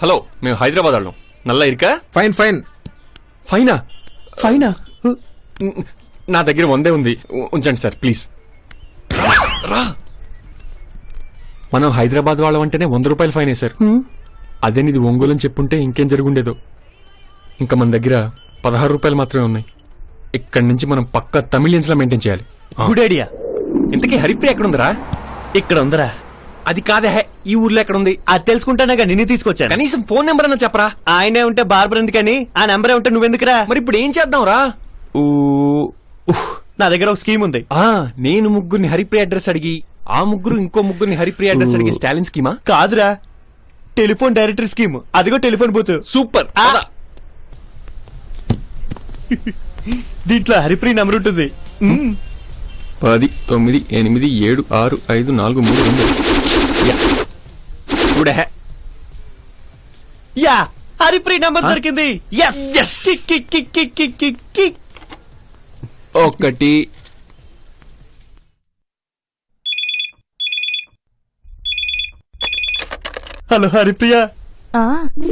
Hello, మేము హైదరాబాద్ వాళ్ళం. నల్లా ఇరుకా? Fine fine ఫైనా? ఫైనా? నా దగ్గర 100 ఉంది, ఉంచండి సార్ ప్లీజ్. రా, మనం హైదరాబాద్ వాళ్ళం అంటేనే 100 రూపాయలు ఫైన్ వేశారు. అదే నీది ఒంగోలు అని చెప్పుంటే ఇంకేం జరుగుండేదో. ఇంకా మన దగ్గర 16 రూపాయలు మాత్రమే ఉన్నాయి. ఇక్కడి నుంచి మనం పక్కా తమిళియన్స్ లా మెయింటైన్ చేయాలి. Good idea. ఇంతకీ హరిప్రియ ఎక్కడ ఉందరా? ఇక్కడ ఉందరా? అది కాదే, ఈ ఊర్లో ఎక్కడ ఉంది? అది తెలుసుకుంటానే నిన్ను తీసుకొచ్చాను. కనీసం ఫోన్ నెంబర్ అన్నా చెప్పరా? ఆయనే ఉంటే బార్బర్ ఎందుకని, ఆ నెంబరే ఉంటే నువ్వెందుకురా? మరి ఇప్పుడు ఏం చేద్దాం రా? నా దగ్గర ఒక స్కీమ్ ఉంది. నేను ముగ్గురిని హరిప్రియ అడ్రస్ అడిగి, ఆ ముగ్గురు ఇంకో ముగ్గురిని హరిప్రియ అడ్రస్ అడిగి స్టాలిన్ స్కీమా? కాదురా, టెలిఫోన్ డైరెక్టరీ స్కీమ్. అదిగో టెలిఫోన్ బూత్. సూపర్. దీంట్లో హరిప్రియ నెంబర్ ఉంటుంది. 10, 9, 8, 7, 6, 5, 4, 3, 2. యా, హరిప్రియ నెంబర్ దొరికింది. ఒకటి. హలో హరిప్రియ.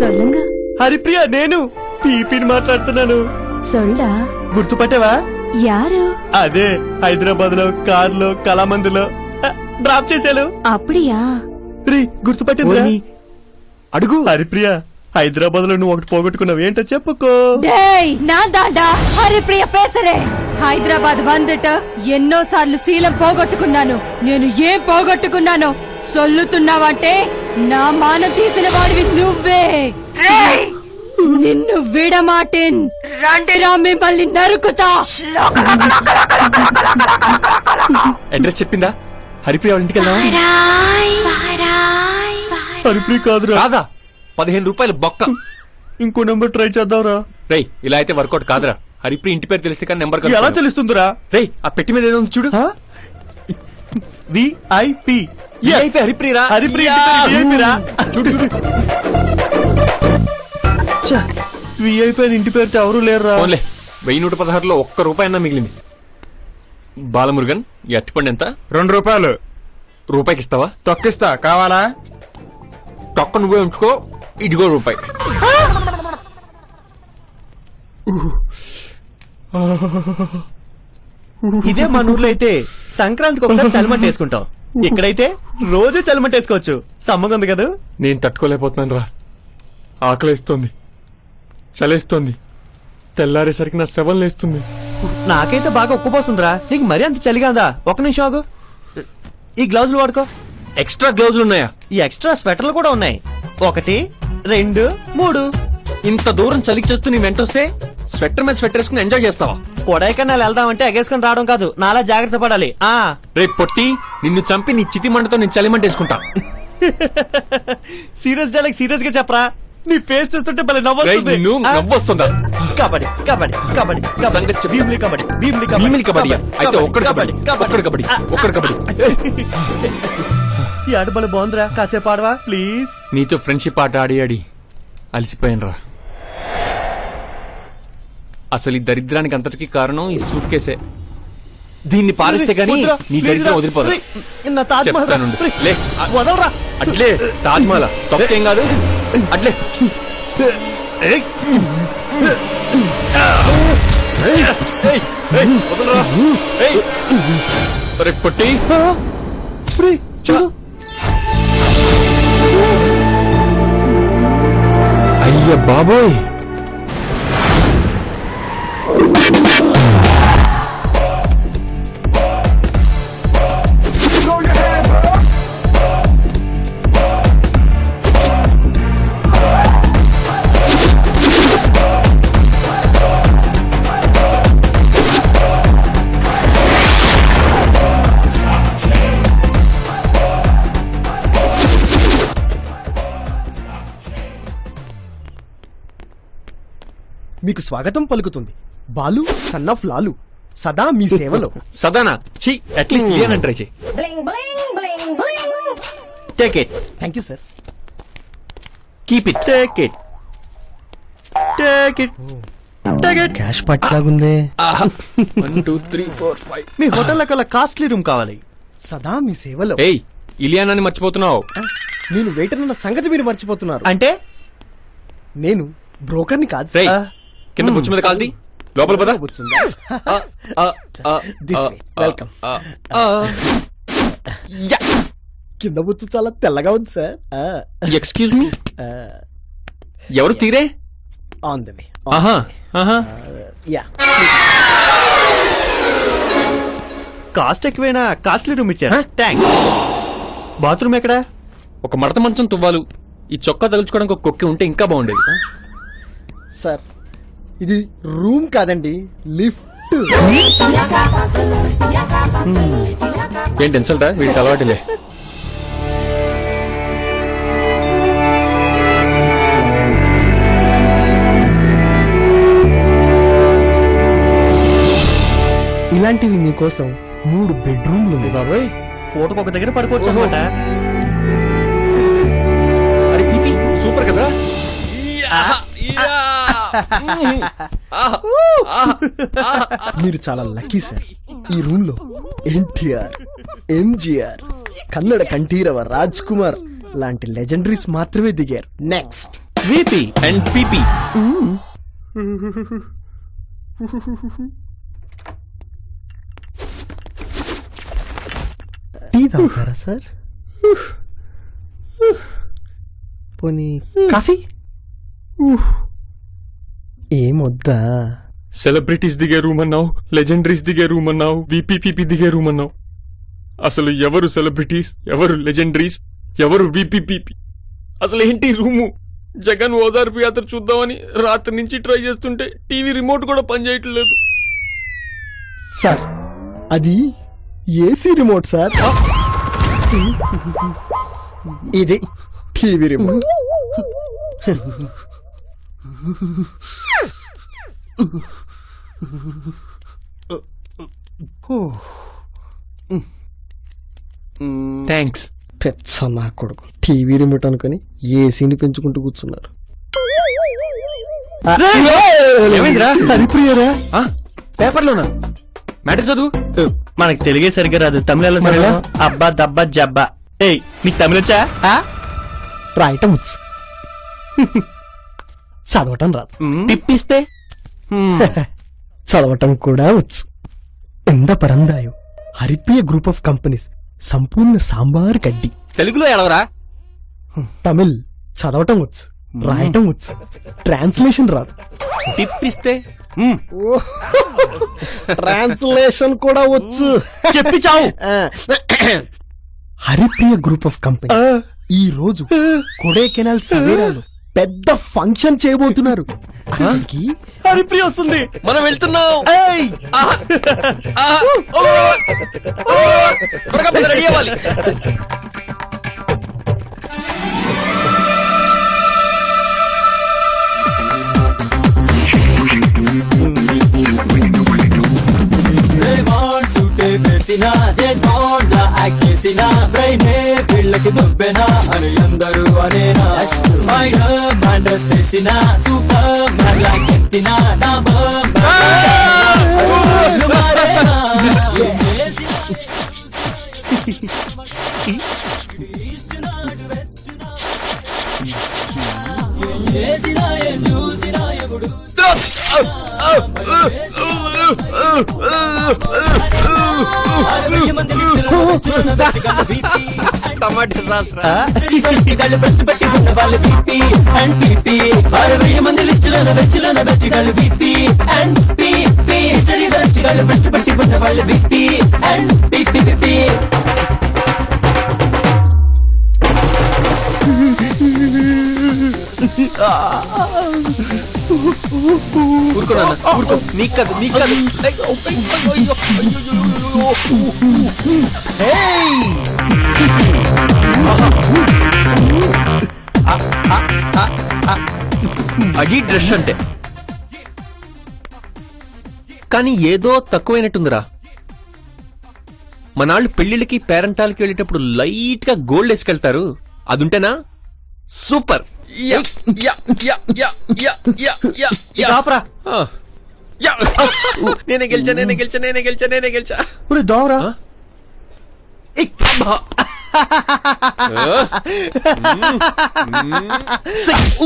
சொல்லுங்க. హరిప్రియ, నేను పీపీని మాట్లాడుతున్నాను. சொல்டா. గుర్తుపట్టావా? யாரு? అదే హైదరాబాద్ లో కార్లో కళామందులో డ్రాప్ చేశాను. அப்படியா? గుర్తుపట్టింది. అడుగు. హరిప్రియ, హైదరాబాద్ లో నువ్వు ఒకటి పోగొట్టుకున్నావు. ఏంటో చెప్పుకో. டேய், நான் தாண்டா హరిప్రియ பேசுறேன். హైదరాబాద్ வந்துட்டு ఎన్నో సార్లు శీలం పోగొట్టుకున్నాను. నేను ఏం పోగొట్టుకున్నానో సొల్లుతున్నావంటే నా మానం తీసిన వాడివి నువ్వే. నిన్ను విడమాటేన్. రండిరా, మిమ్మల్ని నరుకుతా. అడ్రస్ చెప్పిందా? హరిప్రియ వాళ్ళ ఇంటికి వెళ్దాం. హరిప్రియ కాదురా. కాదా? 15 రూపాయలు బొక్క. ఇంకో నెంబర్ ట్రై చేద్దాంరా. రేయ్, ఇలా అయితే వర్కౌట్ కాదురా. హరిప్రియ ఇంటి పేరు తెలిస్తే కానీ నెంబర్ ఎలా తెలుస్తుందిరా? రేయ్, ఆ పెట్టి మీద ఏదో ఉంది చూడు. విఐపి. హరిప్రియరా? హరిప్రియ చూడు చూడు. విఐపి అని ఇంటి పేరుతో ఎవరు లేరురా. 1116లో 1 రూపాయి అన్నా మిగిలింది. బాలమురుగన్, ఈ అట్టిపండు ఎంత? 2 రూపాయలు. రూపాయికి ఇస్తావా? తొక్కిస్తా, కావాలా? తొక్క నువ్వే ఉంచుకో. ఇదిగో రూపాయి. ఇదే మన ఊర్లో అయితే సంక్రాంతికి ఒకసారి చలిమంట వేసుకుంటాం. ఇక్కడైతే రోజు చలిమంట వేసుకోవచ్చు. సమ్మగా ఉంది కదా. నేను తట్టుకోలేకపోతున్నాను రా. ఆకలేస్తోంది, చలేస్తోంది, తెల్లారేసరికి నా శవం లేస్తుంది. నాకైతే బాగా ఉక్కుపోస్తుందిరా. నీకు మరీ అంత చలిగా ఉందా? 1 నిమిషం ఆగు. ఈ గ్లౌజులు వాడుకో. ఎక్స్ట్రా గ్లౌజులు ఉన్నాయా? ఈ ఎక్స్ట్రా స్వెటర్లు కూడా ఉన్నాయి. 1, 2, 3. ఇంత దూరం చలికి చేస్తూ నీ వెంటొస్తే స్వెటర్ మీద స్వెటర్ వేసుకుని ఎంజాయ్ చేస్తావా? కొడైకెనాల్ వెళ్దామంటే ఎగేసుకుని రావడం కాదు, నాలా జాగ్రత్త పడాలి. రేపు పొట్టి నిన్ను చంపి నీ చితి మంటతో నేను చలిమంట వేసుకుంటా. సీరియస్ డైలాగ్ సీరియస్ గా చెప్పరా. నీ ఫేస్ చూస్తుంటే భలే నవ్వొస్తుందా? కబడ్డీ కబడ్డీ కబడ్డీ సంగతి భీమిలి కబడ్డీ భీమిలి కబడ్డీ. అయితే ఒక్కడి కబడ్డీ. ఈ ఆట భలే బాగుందిరా. కాసేపు ఆడవా ప్లీజ్. నీతో ఫ్రెండ్షిప్ ఆట ఆడి ఆడి అలసిపోయాను రా. అసలు ఈ దరిద్రానికి అంతటికీ కారణం ఈ సూట్ కేసే. దీన్ని పారేస్తే గానీ నీ దరిద్రం వదిలిపోదు. అట్లే తాజ్మహల్ తప్పేం కాదు. అట్లే పొట్టి అయ్య బాబోయ్. మీకు స్వాగతం పలుకుతుంది బాలు సన్ ఆఫ్ లాలు. సదా మీ సేవలో. సదానా? ఛీ, అట్లీస్ట్ ఇలియన్ ట్రై చేయి. Take it. Thank you sir. Keep it. Take it. Take it. Cash పట్లాగుందే. 1 2 3 4 5. మీ హోటల్లో కల్లా కాస్ట్లీ రూమ్ కావాలి. సదా మీ సేవలో. ఏయ్ ఇలియానాని మర్చిపోతున్నావు. నేను వెయిటర్ అన్న సంగతి మీరు మర్చిపోతున్నారు. అంటే నేను బ్రోకర్ని కాదు రేయ్ సార్. కింద బుచ్చు మీద కాల్ది లోపల పద. కూర్చుందా? This way. Welcome. కింద బుచ్చు చాలా తెల్లగా ఉంది సార్. ఎక్స్క్యూజ్ మీ ఎవరు తీరే? On the way. ఆహా ఆహా. యా. కాస్ట్ ఎక్కువైనా కాస్ట్లీ రూమ్ ఇచ్చారా? థ్యాంక్స్. బాత్రూమ్ ఎక్కడ? ఒక మడత మంచం తువ్వాలు ఈ చొక్కా తగులుచుకోవడానికి ఒక కొక్కి ఉంటే ఇంకా బాగుండేది. సార్ ఇది రూమ్ కాదండి, లిఫ్ట్. ఏంటి ఇన్సల్టా? వీడికి అలవాటులే. ఇలాంటివి మీకోసం 3 బెడ్రూమ్లు ఉన్నాయి. బాబాయ్ పూటకు ఒక దగ్గర పడుకోవచ్చు అనమాట. అరే పీపీ సూపర్ కదా. మీరు చాలా లక్కీ సార్. ఈ రూమ్ లో ఎన్టీఆర్, ఎంజిఆర్, కన్నడ కంఠీరవ రాజ్ కుమార్ లాంటి లెజెండరీస్ మాత్రమే దిగారు. Next VP and PP. Tea తాగుతారా సార్? పోనీ కాఫీ? ఏమొద్దా? సెలబ్రిటీస్ దిగే రూమ్ అన్నావు, లెజెండరీస్ దిగే రూమ్ అన్నావు, విపిపిపి దిగే రూమ్ అన్నావు. అసలు ఎవరు సెలబ్రిటీస్, ఎవరు లెజెండరీస్, ఎవరు విపిపిపి? అసలు ఏంటి రూము? జగన్ ఓదార్పు యాత్ర చూద్దామని రాత్రి నుంచి ట్రై చేస్తుంటే టీవీ రిమోట్ కూడా పనిచేయట్లేదు. సార్ అది ఏసీ రిమోట్ సార్. ఇది టీవీ రిమోట్. థ్యాంక్స్. పెచ్చ నా కొడుకు టీవీ రిమోట్ అనుకుని ఏసీని పెంచుకుంటూ కూర్చున్నారు. ఏమైందిరా? హరిప్రియరా? పేపర్లోనా? మ్యాటర్ చదువు. మనకి తెలుగే సరిగ్గా రాదు, తమిళలో సరిగా. అబ్బా దబ్బా జబ్బా. ఏయ్ నీకు తమిళ వచ్చా? రాయటం వచ్చు, చదవటం రాదు. టిప్పిస్తే చదవటం కూడా వచ్చు. ఎంత పరందాయో హరిప్రియ గ్రూప్ ఆఫ్ కంపెనీస్ సంపూర్ణ సాంబార్ గడ్డి. తెలుగులో ఎడవరా? తమిళ్ చదవటం వచ్చు, రాయటం వచ్చు, ట్రాన్స్లేషన్ రాదు. టిప్పిస్తే ట్రాన్స్లేషన్ కూడా వచ్చు. చెప్పి చావు. హరిప్రియ గ్రూప్ ఆఫ్ కంపెనీ ఈ రోజు కొడైకెనాల్ సవేరాలో పెద్ద ఫంక్షన్ చేయబోతున్నారు. అక్కడికి హరిప్రియ వస్తుంది. మనం వెళ్తున్నాం. ఏయ్ రెడీ అవ్వాలి. చేసిన బ్రైనే పిల్లకి దుబ్బెనా అని అందరూ అనేనా. స్పైడర్ మ్యాన్ డ్రెస్ చేసిన సూపర్ మ్యాన్ లాకెత్తిన చూసిన ఎప్పుడు టమాటా సాస్ రా. బెస్ట్ పెట్టి ఉన్న వాళ్ళు బీపీ అండ్ పీపీ. 60 మంది లిస్టులోన బెస్ట్ గాళ్ళు BP and PP. History best గాళ్ళు బెస్ట్ పెట్టి ఉన్న వాళ్ళు బీపీ అండ్ పీపీ. ఊరుకో నాన్న, ఊరుకో. నీకు కాదు, నీకు కాదు. అది డ్రెస్ అంటే. కానీ ఏదో తక్కువైనట్టుందిరా. మనాళ్ళు పెళ్లిళ్ళకి పేరెంటాలకి వెళ్ళేటప్పుడు లైట్ గా గోల్డ్ వేసుకెళ్తారు, అదుంటేనా? Super yeah yeah yeah yeah yeah yeah yeah ఇక ఆపరా. యా నేనే గెలిచా ఒరే దోవరా. సిక్స్